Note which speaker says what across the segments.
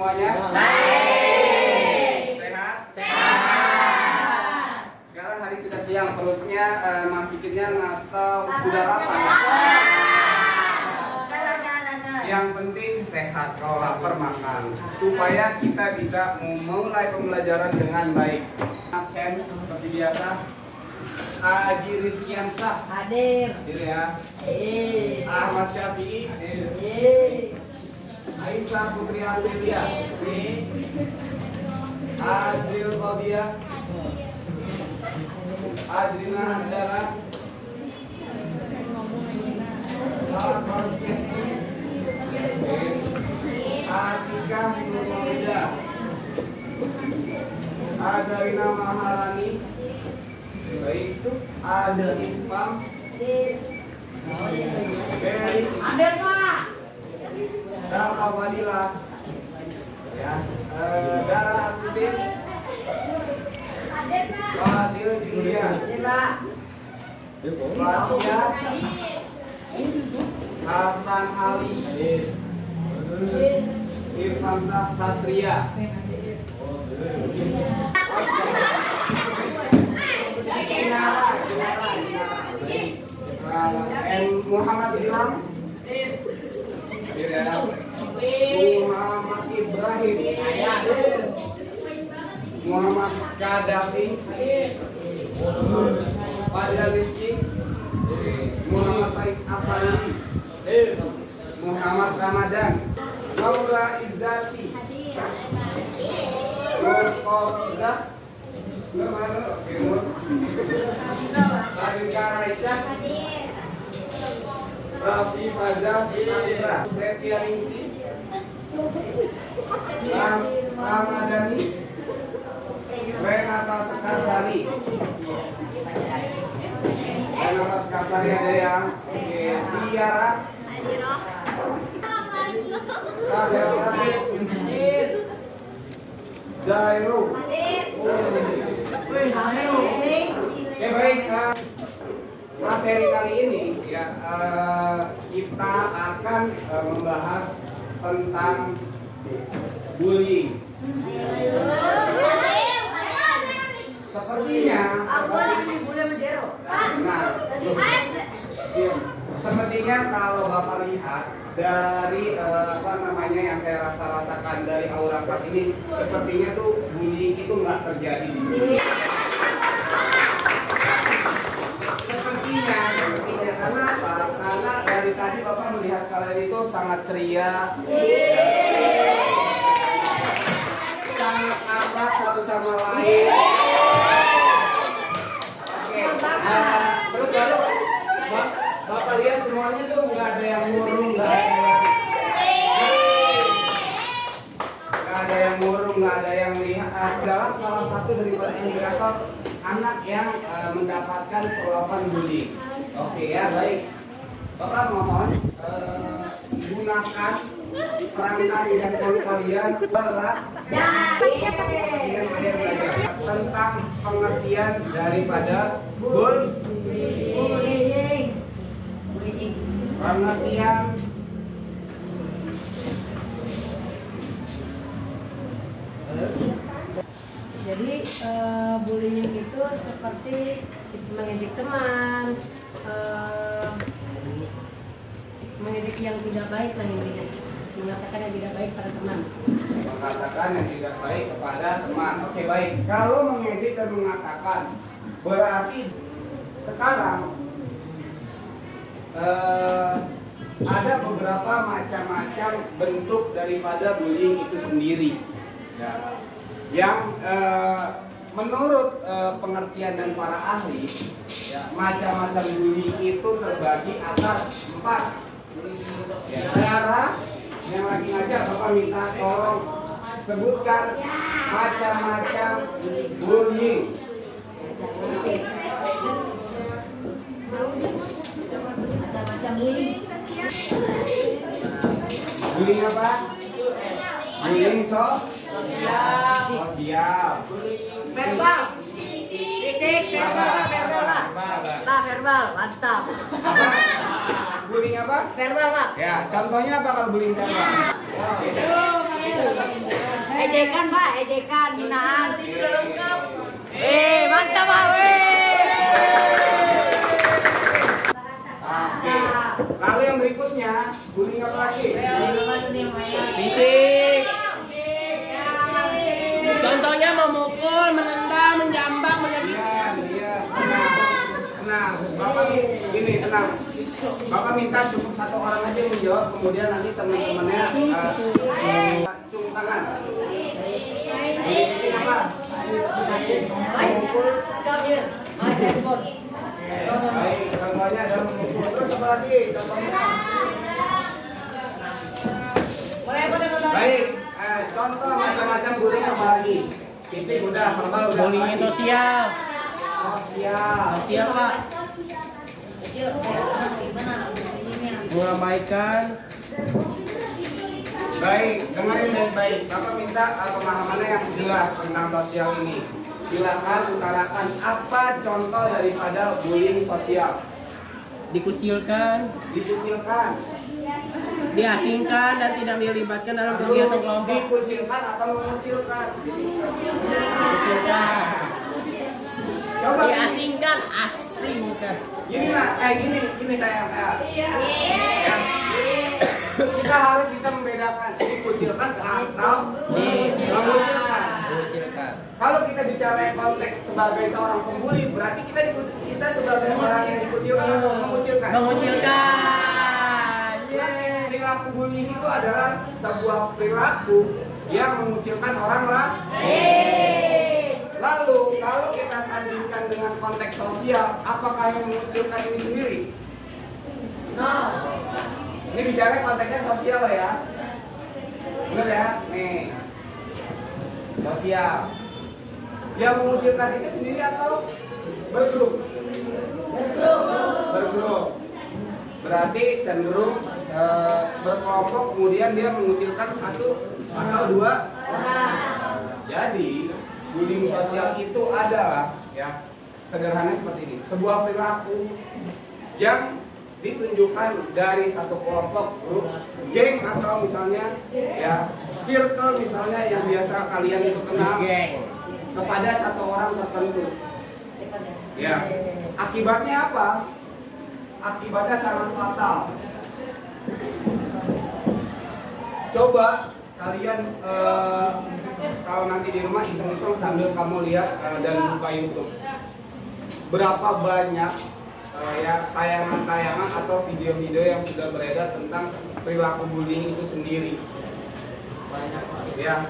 Speaker 1: semuanya?
Speaker 2: Baik.
Speaker 1: Sehat?
Speaker 2: Sehat.
Speaker 1: Sekarang hari sudah siang, perutnya masih kenyang atau sudah lapar? Yang penting sehat, kalau lapar makan supaya kita bisa memulai pembelajaran dengan baik. Absen seperti biasa. Haji Rizkiansah
Speaker 2: Hadir.
Speaker 1: hadir ya. Ahmad Syafi'i hadir. Aisyah Putri Amelia. Adil Fabia. Adrina Andara. Atika Nurmawida. Azarina Maharani. Baik, ada Infam.
Speaker 2: Hadir, Pak.
Speaker 1: Dara Fadila. Ya, Dara Agustin. Fadil Julia.
Speaker 2: Hadir, Pak.
Speaker 1: Fatia. Hasan Ali. Irfansyah Satria. Muhammad Ilham. Muhammad Ibrahim. Muhammad Kadafi. Fadil Rizki. Muhammad Faiz Afandi. Muhammad Ramadan. Laura Izzati. Nur Kofiza. Sarika Aisyah. Rafi Fazal Sandra. Setia Ningsi. Ramadhani. Renata Sekarsari. Renata Sekarsari ada yang Tiara. Zairu. Oke, baik. Materi kali ini ya kita akan membahas tentang bullying. Sepertinya sepertinya kalau Bapak lihat dari yang saya rasakan dari aura kelas ini, sepertinya tuh bullying itu nggak terjadi di sini. Sepertinya karena apa? Karena dari tadi Bapak melihat kalian itu sangat ceria, sangat akrab satu sama lain. Oke, terus lalu Bapak lihat semuanya tuh nggak ada yang murung, nggak ada yang murung, nggak ada yang lihat. Adalah salah satu daripada indikator anak yang mendapatkan perlakuan bullying. Oke ya, baik. Bapak mohon gunakan perangkat yang kalian belajar tentang pengertian daripada bullying. Pengertian
Speaker 2: Jadi bullying itu seperti mengejek teman, mengejek yang tidak baik lah intinya, mengatakan yang tidak baik pada teman.
Speaker 1: Mengatakan yang tidak baik kepada teman. Oke, baik. Kalau mengejek dan mengatakan, berarti sekarang ada beberapa macam-macam bentuk daripada bullying itu sendiri. Ya. Yang menurut pengertian dan para ahli, ya, macam-macam bullying itu terbagi atas 4. Ya, Dara yang lagi ngajar, Bapak minta tolong sebutkan macam-macam bullying. Bullying apa? Bullying sosial.
Speaker 2: Verbal, fisik, verbal lah. Nah, verbal, mantap.
Speaker 1: Bullying apa?
Speaker 2: Verbal, Pak.
Speaker 1: Ya, contohnya apa kalau bullying verbal?
Speaker 2: Ejekan Pak, ejekan, hinaan.
Speaker 3: Udah lengkap.
Speaker 2: Mantap Pak.
Speaker 1: Oke. Lalu yang berikutnya, bullying apa lagi?
Speaker 3: Fisik. Contohnya memukul, menendang, menjambak, menyakiti.
Speaker 1: Iya. Tenang. Bapak gini, tenang. Bapak minta cukup satu orang aja yang menjawab, kemudian nanti teman-temannya cium tangan. Ini apa? Memukul. Baik, contohnya ada memukul. Terus apa lagi? Contohnya. Baik, contoh macam-macam bullying apa lagi? Fisik udah, verbal udah.
Speaker 3: Bullying sosial.
Speaker 1: Sosial.
Speaker 3: Pak. Mengabaikan.
Speaker 1: Baik, dengerin baik-baik. Bapak minta pemahamannya yang jelas tentang sosial ini. Silakan utarakan apa contoh daripada bullying sosial.
Speaker 3: Dikucilkan,
Speaker 1: Dikucilkan.
Speaker 3: diasingkan dan tidak dilibatkan dalam kegiatan kelompok.
Speaker 1: Dikucilkan atau mengucilkan?
Speaker 3: Dikucilkan.
Speaker 1: Coba
Speaker 3: Diasingkan, asingkan.
Speaker 1: gini lah, gini sayang. Kita harus bisa membedakan dikucilkan atau mengucilkan. Kalau kita bicara konteks sebagai seorang pembuli, berarti kita sebagai orang yang dikucilkan atau mengucilkan.
Speaker 3: Mengucilkan.
Speaker 1: Perilaku bullying itu adalah sebuah perilaku yang mengucilkan orang lain. Lalu kalau kita sandingkan dengan konteks sosial, apakah yang mengucilkan ini sendiri? No. Ini bicara konteksnya sosial loh ya. Bener ya? Nih. Sosial. Yang mengucilkan itu sendiri atau bergrup? Bergrup. Berarti cenderung berkelompok, kemudian dia mengucilkan satu atau dua orang. Jadi bullying sosial itu adalah ya sederhana seperti ini, sebuah perilaku yang ditunjukkan dari satu kelompok, grup, geng atau misalnya ya circle misalnya yang biasa kalian itu kenal kepada satu orang tertentu. Ya, akibatnya apa? Akibatnya sangat fatal. Coba kalian kalau nanti di rumah iseng-iseng sambil kamu lihat dan buka YouTube, berapa banyak ya tayangan-tayangan atau video-video yang sudah beredar tentang perilaku bullying itu sendiri. Ya,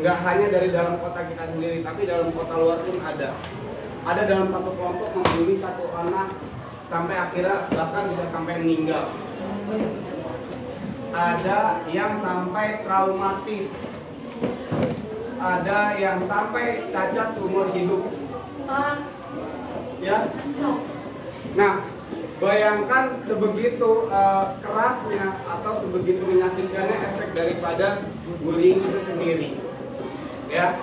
Speaker 1: nggak hanya dari dalam kota kita sendiri, tapi dalam kota luar pun ada. Ada dalam satu kelompok membuli satu anak sampai akhirnya bahkan bisa sampai meninggal. Ada yang sampai traumatis. Ada yang sampai cacat seumur hidup. Ya. Nah, bayangkan sebegitu kerasnya atau sebegitu menyakitkannya efek daripada bullying itu sendiri. Ya,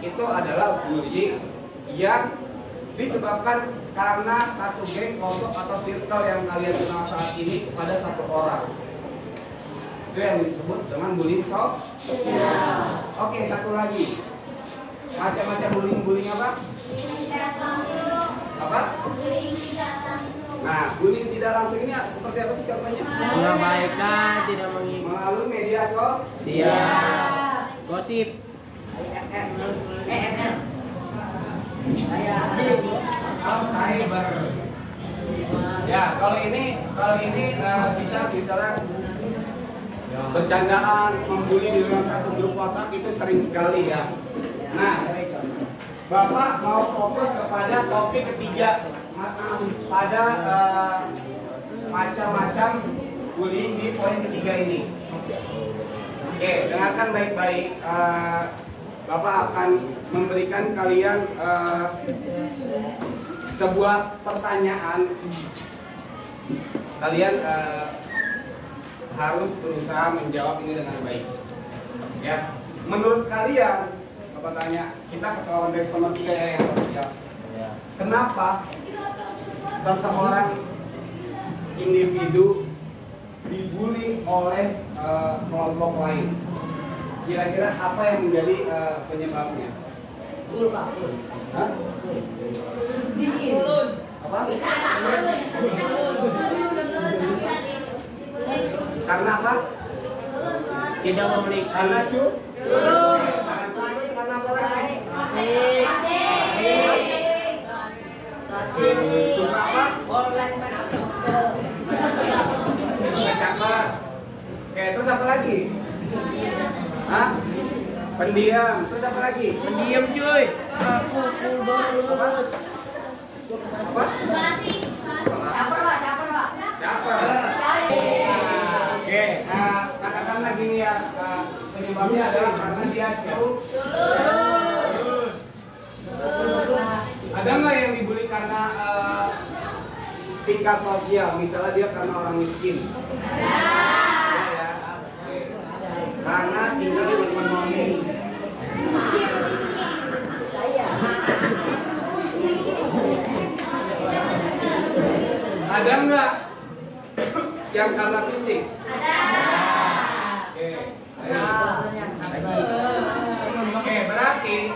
Speaker 1: itu adalah bullying yang disebabkan karena satu geng, kelompok atau circle yang kalian kenal saat ini kepada satu orang. Itu yang disebut dengan bullying sosial. Oke, satu lagi. Macam-macam bullying apa? Apa? Nah, bullying tidak langsung ini seperti apa sih contohnya?
Speaker 3: Mengabaikan, tidak mengikuti.
Speaker 1: Melalui media
Speaker 3: Siap. Gosip.
Speaker 1: cyber. Ya, kalau ini bisa bicara bercandaan, membuli di dalam satu grup WhatsApp itu sering sekali ya. Nah, Bapak mau fokus kepada topik ketiga pada macam-macam bullying di poin ketiga ini. Oke, dengarkan baik-baik. Bapak akan memberikan kalian sebuah pertanyaan. Kalian harus berusaha menjawab ini dengan baik. Ya, menurut kalian, Bapak tanya, kita ke konteks nomor 3 ya yang sosial. Kenapa seseorang individu dibully oleh kelompok lain. Kira-kira apa yang menjadi penyebabnya? Hah? Apa? Karena apa?
Speaker 3: Tidak memiliki.
Speaker 1: Karena karena apa lagi? Suka apa? Caper. Oke, terus apa lagi? Hah? Pendiam. Terus apa lagi?
Speaker 3: Pendiam cuy. Aku full banget.
Speaker 1: Apa? Caper. Oke, katakanlah gini ya, penyebabnya adalah karena dia curut. Ada nggak yang dibully karena tingkat sosial? Misalnya dia karena orang miskin. Ya. Oke. Karena tinggal di ekonomi. Ada nggak yang karena fisik? Oke. Oke, berarti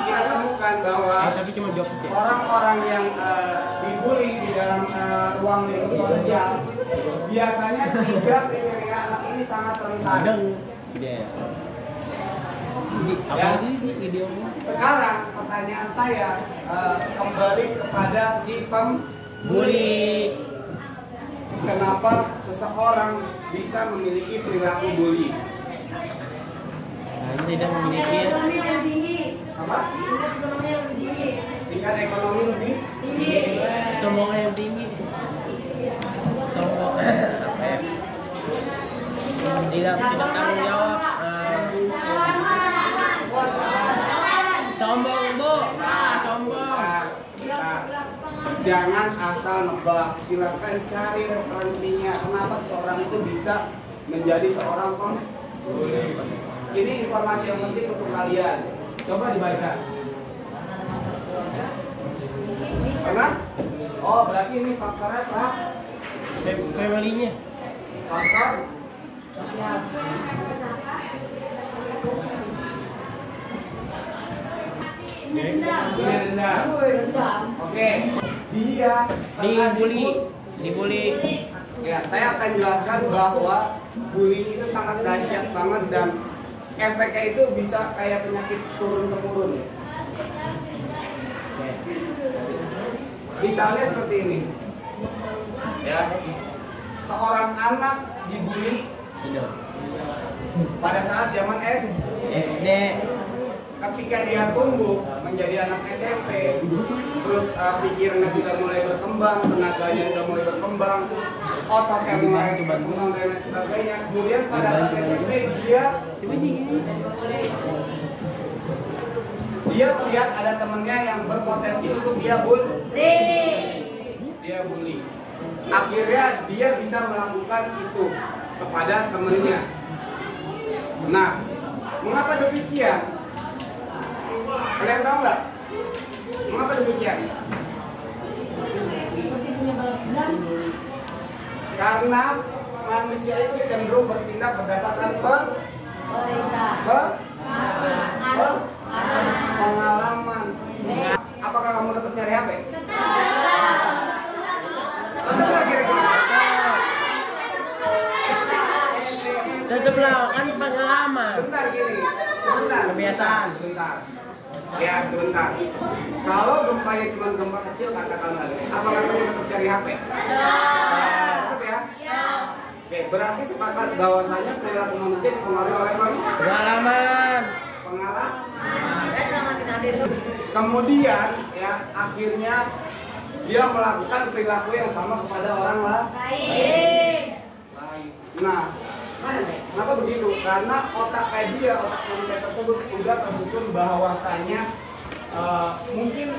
Speaker 1: kita temukan bahwa
Speaker 3: Tapi cuma jokes ya.
Speaker 1: orang-orang yang dibully di dalam ruang lingkup sosial biasanya 3 kriteria anak ini sangat rentan.
Speaker 3: Iya. Apa lagi ini videonya?
Speaker 1: Sekarang pertanyaan saya kembali kepada si
Speaker 3: Bully.
Speaker 1: Kenapa seseorang bisa memiliki perilaku bully?
Speaker 3: Tidak memiliki.
Speaker 1: Apa? Tingkat ekonomi lebih
Speaker 3: Sombongan yang tinggi. Sombong. Apa ya? Tidak tanggung jawab. Sombong bu. Sombong.
Speaker 1: Nah, jangan asal nebak. Silakan cari referensinya. Kenapa seseorang itu bisa menjadi seorang pembuli? Ini informasi yang penting untuk kalian. Coba dibaca. Pernah? Oh, berarti ini faktornya apa?
Speaker 3: Family-nya.
Speaker 1: Faktor rendah. Oke. Dia
Speaker 3: Dibully.
Speaker 1: Ya, saya akan jelaskan bahwa bullying itu sangat dahsyat banget dan efeknya itu bisa kayak penyakit turun-temurun. Misalnya seperti ini. Ya. Seorang anak dibully pada saat zaman
Speaker 3: SD.
Speaker 1: ketika dia tumbuh menjadi anak SMP, terus pikirannya sudah mulai berkembang, tenaganya sudah mulai berkembang, otaknya mulai berkembang dan lain sebagainya. Kemudian pada saat SMP dia melihat ada temennya yang berpotensi untuk dia bully. Akhirnya dia bisa melakukan itu kepada temennya. Nah, mengapa demikian? Kalian tahu nggak? Mengapa demikian? Karena manusia itu cenderung bertindak berdasarkan pengalaman. Apakah kamu tetap nyari HP? Tetap lagi
Speaker 3: Tetaplah kan pengalaman.
Speaker 1: Bentar gini, sebentar.
Speaker 3: Kebiasaan.
Speaker 1: Ya, sebentar. Kalau gempanya cuma gempa kecil, katakan lagi. Apakah kamu tetap cari HP? Tetap ya? Oke, berarti sepakat bahwasanya perilaku manusia dipengaruhi oleh
Speaker 3: Pengalaman.
Speaker 1: Kemudian ya akhirnya dia melakukan perilaku yang sama kepada orang lain. Nah, kenapa begitu? Karena otak kayak dia, otak manusia tersebut sudah tersusun bahwasanya mungkin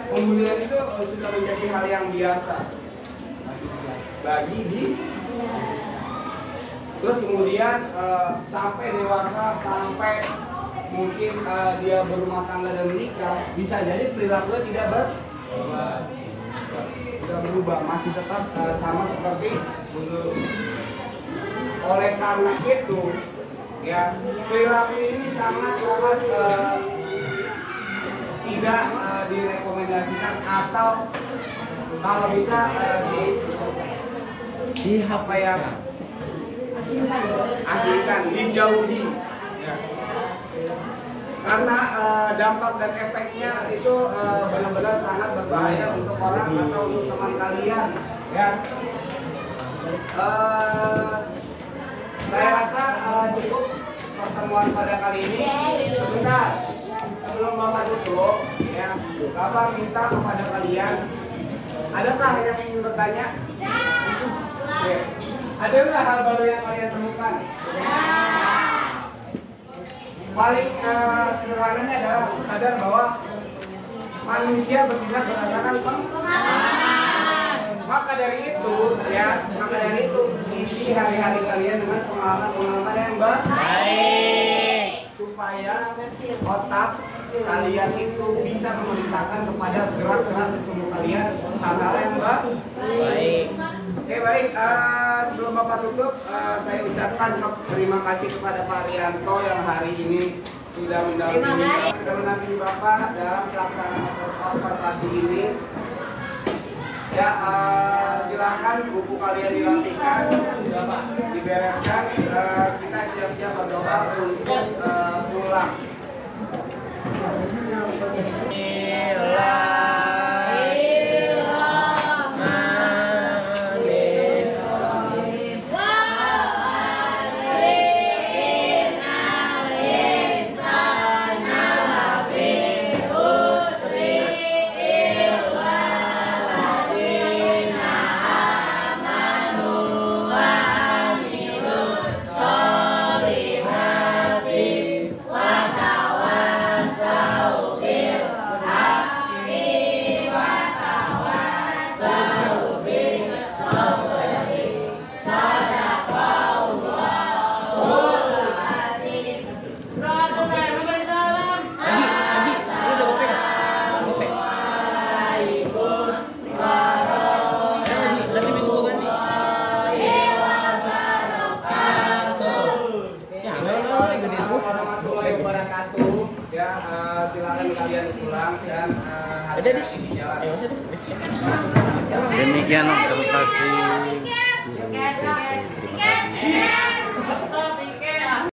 Speaker 1: pembulian itu sudah menjadi hal yang biasa bagi di. Terus kemudian sampai dewasa, sampai mungkin dia berumah tangga dan menikah, bisa jadi perilakunya tidak berubah, masih tetap sama seperti dulu. oleh karena itu ya perilaku ini sangat tidak direkomendasikan atau kalau bisa di apa ya asingkan, dijauhi ya. Karena dampak dan efeknya itu benar-benar sangat berbahaya untuk orang atau untuk teman kalian ya. Saya rasa cukup pertemuan pada kali ini. Sebentar sebelum Bapak tutup ya, Bapak minta kepada kalian, adakah yang ingin bertanya? Oke. Ada nggak hal baru yang kalian temukan? Paling sederhananya adalah sadar bahwa manusia bertindak berdasarkan pengalaman. Maka dari itu isi hari-hari kalian dengan pengalaman-pengalaman yang baik supaya otak kalian itu bisa memerintahkan kepada gerak-gerak tubuh kalian hal-hal yang baik. Oke baik, sebelum Bapak tutup, saya ucapkan terima kasih kepada Pak Rianto yang hari ini sudah mendampingi Bapak dalam pelaksanaan observasi ini. Ya, silakan buku kalian dirapikan, dibereskan, kita siap-siap berdoa untuk pulang. Silakan kalian pulang dan hati-hati di jalan.
Speaker 4: Demikian observasi. Terima kasih.